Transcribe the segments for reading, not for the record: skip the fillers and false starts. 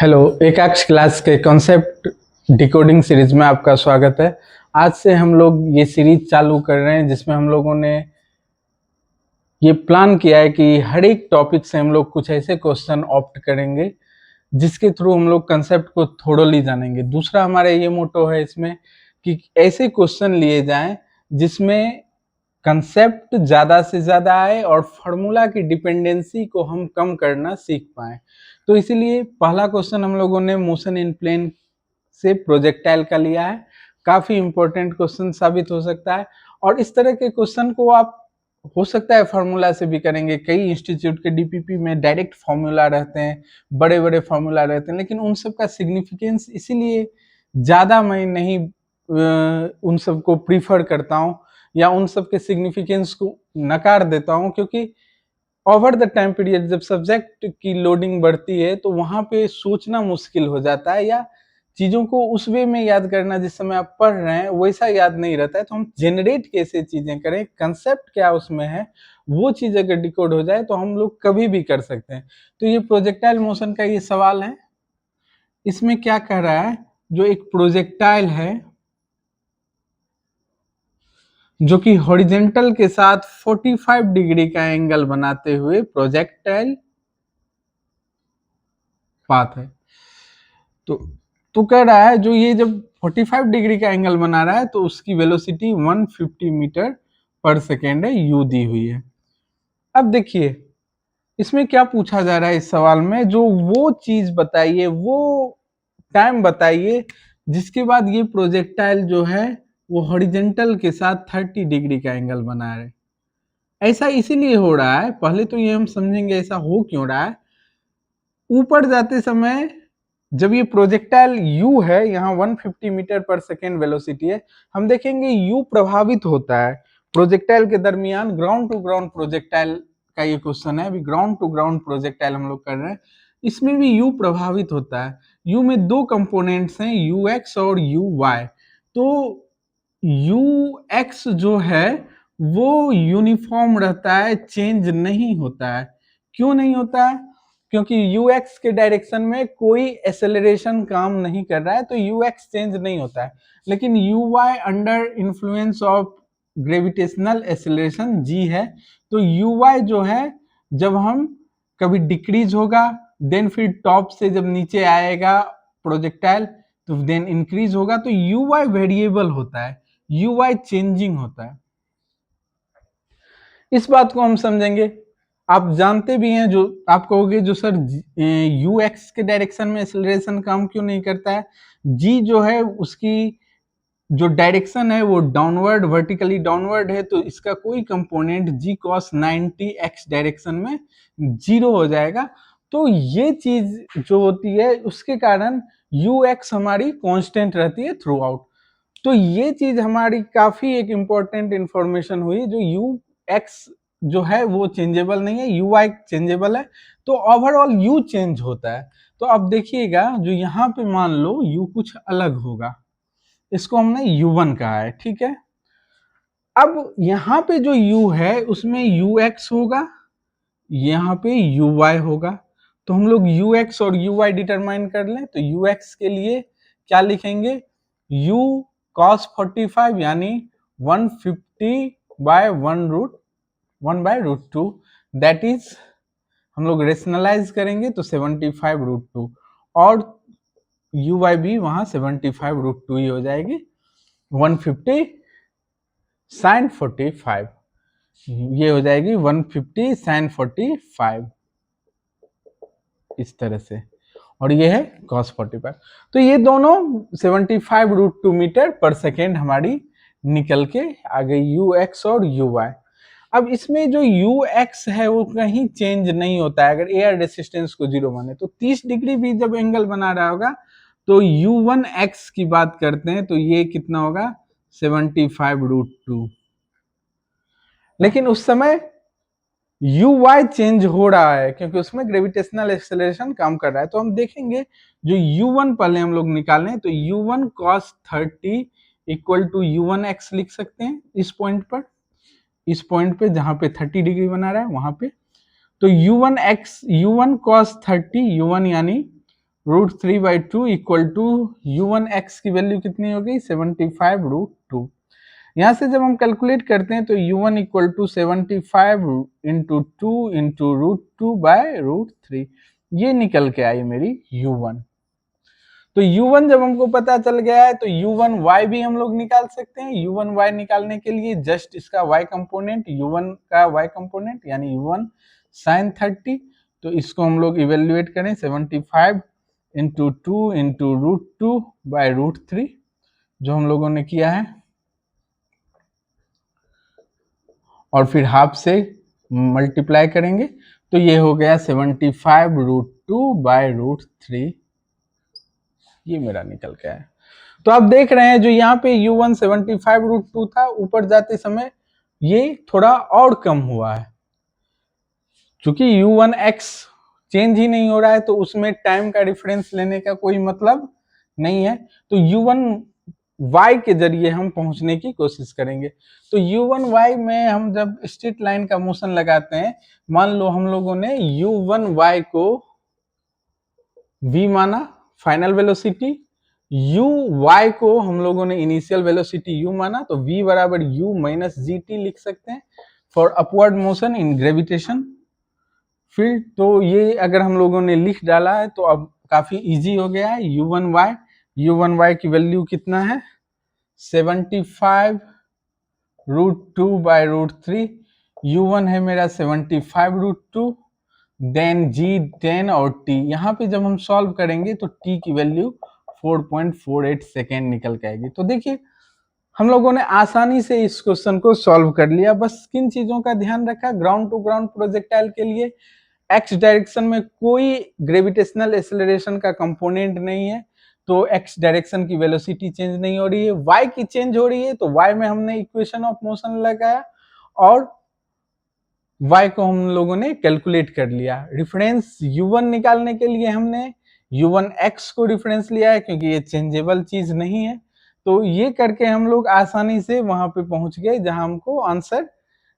Hello, एकाक्ष class के concept decoding series में आपका स्वागत है। आज से हम लोग ये सीरीज चालू कर रहे हैं जिसमें हम लोगों ने ये प्लान किया है कि हर एक टॉपिक से हम लोग कुछ ऐसे क्वेश्चन ऑप्ट करेंगे जिसके थ्रू हम लोग कंसेप्ट को थोड़ोली जानेंगे। दूसरा हमारा ये मोटो है इसमें कि ऐसे क्वेश्चन लिए जाएं जिसमें कंसेप्ट ज़्यादा से ज़्यादा आए और फार्मूला की डिपेंडेंसी को हम कम करना सीख पाएं। तो इसीलिए पहला क्वेश्चन हम लोगों ने मोशन इन प्लेन से प्रोजेक्टाइल का लिया है। काफ़ी इंपॉर्टेंट क्वेश्चन साबित हो सकता है और इस तरह के क्वेश्चन को आप हो सकता है फार्मूला से भी करेंगे। कई इंस्टीट्यूट के डीपीपी में डायरेक्ट फार्मूला रहते हैं, बड़े बड़े फार्मूला रहते हैं, लेकिन उन सब का सिग्निफिकेंस इसीलिए ज़्यादा मैं नहीं उन सब को प्रीफर करता हूँ या उन सब के सिग्निफिकेंस को नकार देता हूँ, क्योंकि ओवर द टाइम पीरियड जब सब्जेक्ट की लोडिंग बढ़ती है तो वहाँ पे सोचना मुश्किल हो जाता है या चीज़ों को उस वे में याद करना जिस समय आप पढ़ रहे हैं वैसा याद नहीं रहता है। तो हम जनरेट कैसे चीज़ें करें, कंसेप्ट क्या उसमें है, वो चीज़ अगर डिकोड हो जाए तो हम लोग कभी भी कर सकते हैं। तो ये प्रोजेक्टाइल मोशन का ये सवाल है। इसमें क्या कह रहा है, जो एक प्रोजेक्टाइल है जो कि हॉरिजेंटल के साथ 45 डिग्री का एंगल बनाते हुए प्रोजेक्टाइल पाथ है। तो कह रहा है जो ये जब 45 डिग्री का एंगल बना रहा है तो उसकी वेलोसिटी 150 मीटर पर सेकेंड है, यू दी हुई है। अब देखिए इसमें क्या पूछा जा रहा है इस सवाल में, जो वो चीज बताइए, वो टाइम बताइए जिसके बाद ये प्रोजेक्टाइल जो है वो हॉरिजेंटल के साथ 30 डिग्री का एंगल बना रहे। ऐसा इसीलिए हो रहा है, पहले तो ये हम समझेंगे ऐसा हो क्यों रहा है। ऊपर जाते समय जब ये प्रोजेक्टाइल u है, यहाँ 150 मीटर पर सेकेंड वेलोसिटी है, हम देखेंगे u प्रभावित होता है प्रोजेक्टाइल के दरमियान। ग्राउंड टू ग्राउंड प्रोजेक्टाइल का ये क्वेश्चन है, अभी ग्राउंड टू ग्राउंड प्रोजेक्टाइल हम लोग कर रहे हैं। इसमें भी u प्रभावित होता है। u में दो कंपोनेंट्स हैं, ux और uy। तो ux जो है वो यूनिफॉर्म रहता है, चेंज नहीं होता है। क्यों नहीं होता है? क्योंकि ux के डायरेक्शन में कोई एक्सेलरेशन काम नहीं कर रहा है, तो ux चेंज नहीं होता है। लेकिन uy under influence of gravitational acceleration g है। तो uy जो है जब हम कभी डिक्रीज होगा, देन फिर टॉप से जब नीचे आएगा प्रोजेक्टाइल तो देन इंक्रीज होगा, तो uy वेरिएबल होता है, uy चेंजिंग होता है। इस बात को हम समझेंगे। आप जानते भी हैं, जो आप कहोगे जो सर यू एक्स के डायरेक्शन में एक्सेलरेशन काम क्यों नहीं करता है। जी जो है उसकी जो डायरेक्शन है वो डाउनवर्ड, वर्टिकली डाउनवर्ड है, तो इसका कोई कंपोनेंट जी कॉस 90 एक्स डायरेक्शन में जीरो हो जाएगा। तो ये चीज जो होती है उसके कारण यू एक्स हमारी कांस्टेंट रहती है थ्रू आउट। तो ये चीज हमारी काफी एक इंपॉर्टेंट इंफॉर्मेशन हुई। जो यू एक्स जो है वो चेंजेबल नहीं है, यू वाई चेंजेबल है, तो ओवरऑल यू चेंज होता है। तो अब देखिएगा जो यहाँ पे मान लो यू कुछ अलग होगा, इसको हमने u1 कहा है, ठीक है। अब यहाँ पे जो u है उसमें ux होगा, यहाँ पे uy होगा। तो हम लोग ux और uy डिटरमाइन कर लें। तो ux के लिए क्या लिखेंगे, u cos 45 यानी 150 बाय 1/√2, दैट इज हम लोग रेशनलाइज करेंगे तो 75√2 और uy भी वहां 75√2 ही हो जाएगी। 150 sin 45 ये हो जाएगी 150 sin 45 इस तरह से, और ये है cos 45। तो ये दोनों 75√2 मीटर पर सेकेंड हमारी निकल के आ गई ux और uy। अब इसमें जो ux है वो कहीं चेंज नहीं होता है अगर एयर रेसिस्टेंस को जीरो माने। तो 30 डिग्री भी जब एंगल बना रहा होगा तो u1x की बात करते हैं तो ये कितना होगा 75√2। लेकिन उस समय uy चेंज हो रहा है क्योंकि उसमें ग्रेविटेशनल एक्सेलरेशन काम कर रहा है। तो हम देखेंगे जो u1 पहले हम लोग निकालें तो u1 cos 30 equal to u1x लिख सकते हैं इस पॉइंट पर, इस पॉइंट पे जहां पे 30 डिग्री बना रहा है वहां पे। तो u1 cos 30 u1 यानी √3/2 इक्वल टू u1x की वैल्यू कितनी हो गई 75√2। यहाँ से जब हम कैलकुलेट करते हैं तो u1 equal to 75 into 2 into √2/√3 ये निकल के आई मेरी u1। तो u1 जब हमको पता चल गया है तो u1y भी हम लोग निकाल सकते हैं। u1y निकालने के लिए जस्ट इसका y कंपोनेंट u1 का y कंपोनेंट यानी u1 sin 30, तो इसको हम लोग इवेल्युएट करें 75 इंटू 2 इंटू √2/√3 जो हम लोगों ने किया है, और फिर हाफ से मल्टीप्लाई करेंगे तो ये हो गया 75√2/√3, ये मेरा निकल गया है। तो आप देख रहे हैं जो यहाँ पे u1 75√2 था, ऊपर जाते समय ये थोड़ा और कम हुआ है, क्योंकि u1x चेंज ही नहीं हो रहा है तो उसमें टाइम का डिफरेंस लेने का कोई मतलब नहीं है। तो u1y के जरिए हम पहुंचने की कोशिश करेंगे। तो u1y में हम जब स्ट्रेट लाइन का मोशन लगाते हैं, मान लो हम लोगों ने u1y को v माना फाइनल वेलोसिटी, u को हम लोगों ने इनिशियल वेलोसिटी u माना, तो v बराबर u माइनस gt लिख सकते हैं for upward motion in gravitation field. तो ये अगर हम लोगों ने लिख डाला है तो अब काफी इजी हो गया है। u1y की वैल्यू कितना है 75√2/√3, u1 है मेरा 75√2, देन g 10 और t, यहाँ पे जब हम सॉल्व करेंगे तो t की वैल्यू 4.48 सेकेंड निकल के आएगी। तो देखिए हम लोगों ने आसानी से इस क्वेश्चन को सॉल्व कर लिया। बस किन चीजों का ध्यान रखा, ग्राउंड टू ग्राउंड प्रोजेक्टाइल के लिए एक्स डायरेक्शन में कोई ग्रेविटेशनल एक्सेलरेशन का कंपोनेंट नहीं है, तो एक्स डायरेक्शन की वेलोसिटी चेंज नहीं हो रही है, वाई की चेंज हो रही है, तो वाई में हमने इक्वेशन ऑफ मोशन लगाया और y को हम लोगों ने कैलकुलेट कर लिया। रेफरेंस u1 निकालने के लिए हमने u1x को रेफरेंस लिया है क्योंकि ये चेंजेबल चीज नहीं है। तो ये करके हम लोग आसानी से वहां पे पहुंच गए जहां हमको आंसर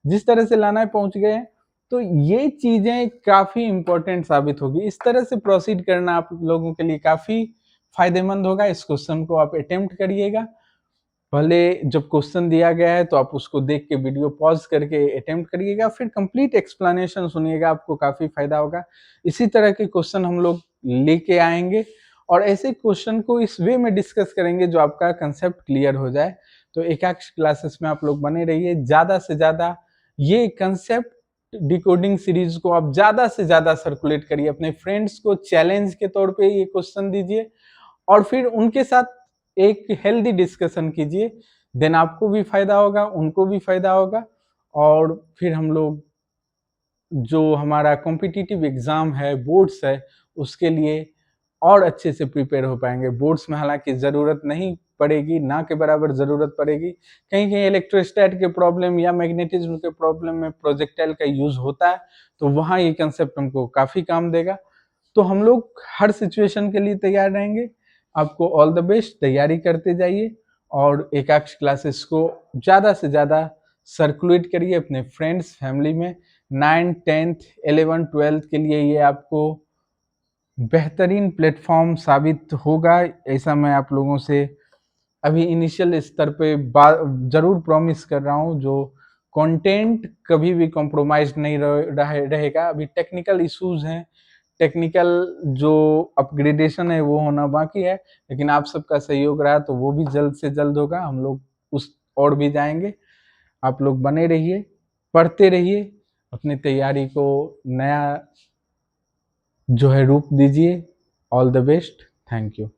जिस तरह से लाना है पहुंच गए। तो ये चीजें काफी इंपॉर्टेंट साबित होगी। इस तरह से प्रोसीड करना आप लोगों के लिए काफी फायदेमंद होगा। इस क्वेश्चन को आप अटेम्प्ट करिएगा। पहले जब क्वेश्चन दिया गया है तो आप उसको देख के वीडियो पॉज करके अटेम्प्ट करिएगा, फिर कंप्लीट एक्सप्लेनेशन सुनिएगा, आपको काफी फायदा होगा। इसी तरह के क्वेश्चन हम लोग लेके आएंगे और ऐसे क्वेश्चन को इस वे में डिस्कस करेंगे जो आपका कंसेप्ट क्लियर हो जाए। तो एकाक्ष क्लासेस में आप लोग बने रहिए। ज्यादा से ज्यादा ये कंसेप्ट डिकोडिंग सीरीज को आप ज्यादा से ज्यादा सर्कुलेट करिए, अपने फ्रेंड्स को चैलेंज के तौर पे ये क्वेश्चन दीजिए और फिर उनके साथ एक हेल्दी डिस्कशन कीजिए। देन आपको भी फायदा होगा, उनको भी फायदा होगा, और फिर हम लोग जो हमारा कॉम्पिटिटिव एग्जाम है, बोर्ड्स है, उसके लिए और अच्छे से प्रिपेयर हो पाएंगे। बोर्ड्स में हालांकि जरूरत नहीं पड़ेगी, ना के बराबर जरूरत पड़ेगी। कहीं कहीं इलेक्ट्रोस्टैट के प्रॉब्लम या मैग्नेटिज्म के प्रॉब्लम में प्रोजेक्टाइल का यूज होता है, तो वहाँ ये कंसेप्ट हमको काफी काम देगा। तो हम लोग हर सिचुएशन के लिए तैयार रहेंगे। आपको ऑल द बेस्ट, तैयारी करते जाइए और एकाक्ष क्लासेस को ज़्यादा से ज़्यादा सर्कुलेट करिए अपने फ्रेंड्स फैमिली में। 9, 10th, 11, 12th के लिए ये आपको बेहतरीन प्लेटफॉर्म साबित होगा, ऐसा मैं आप लोगों से अभी इनिशियल स्तर पे जरूर प्रॉमिस कर रहा हूँ। जो कंटेंट कभी भी कॉम्प्रोमाइज नहीं रहेगा। अभी टेक्निकल इश्यूज हैं, टेक्निकल जो अपग्रेडेशन है वो होना बाकी है, लेकिन आप सबका सहयोग रहा तो वो भी जल्द से जल्द होगा। हम लोग उस और भी जाएंगे। आप लोग बने रहिए, पढ़ते रहिए, अपनी तैयारी को नया जो है रूप दीजिए। All the best, thank you.